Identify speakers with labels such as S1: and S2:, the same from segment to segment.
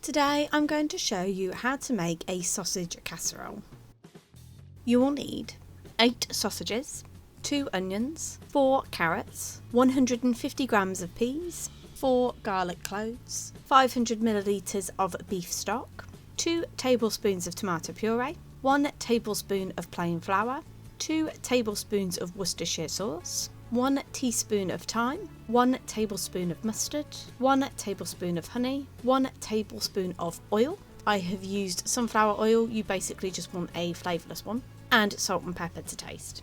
S1: Today I'm going to show you how to make a sausage casserole. You will need 8 sausages, 2 onions, 4 carrots, 150 grams of peas, 4 garlic cloves, 500 millilitres of beef stock, 2 tablespoons of tomato puree, 1 tablespoon of plain flour, 2 tablespoons of Worcestershire sauce, 1 teaspoon of thyme, 1 tablespoon of mustard, 1 tablespoon of honey, 1 tablespoon of oil. I have used sunflower oil, you basically just want a flavourless one, and salt and pepper to taste.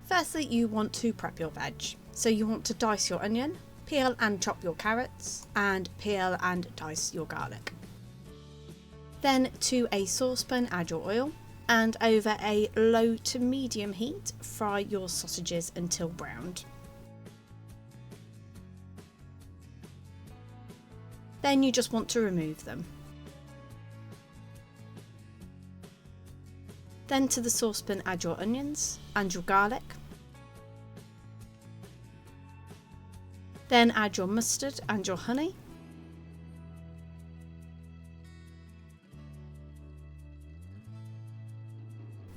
S1: Firstly, you want to prep your veg. So you want to dice your onion, peel and chop your carrots, and peel and dice your garlic. Then to a saucepan add your oil, and over a low to medium heat fry your sausages until browned. Then you just want to remove them. Then to the saucepan add your onions and your garlic. Then add your mustard and your honey.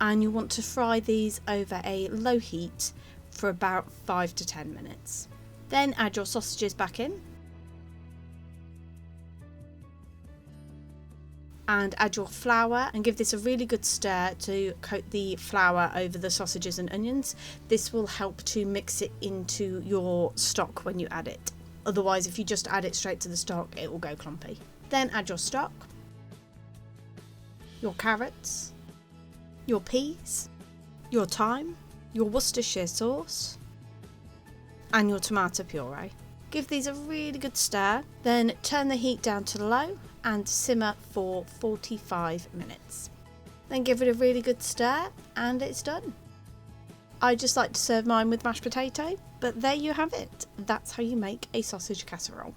S1: And you want to fry these over a low heat for about 5 to 10 minutes. Then add your sausages back in and add your flour and give this a really good stir to coat the flour over the sausages and onions. This will help to mix it into your stock when you add it. Otherwise, if you just add it straight to the stock, it will go clumpy. Then add your stock, your carrots, your peas, your thyme, your Worcestershire sauce, and your tomato puree. Give these a really good stir, then turn the heat down to low and simmer for 45 minutes. Then give it a really good stir and it's done. I just like to serve mine with mashed potato, but there you have it. That's how you make a sausage casserole.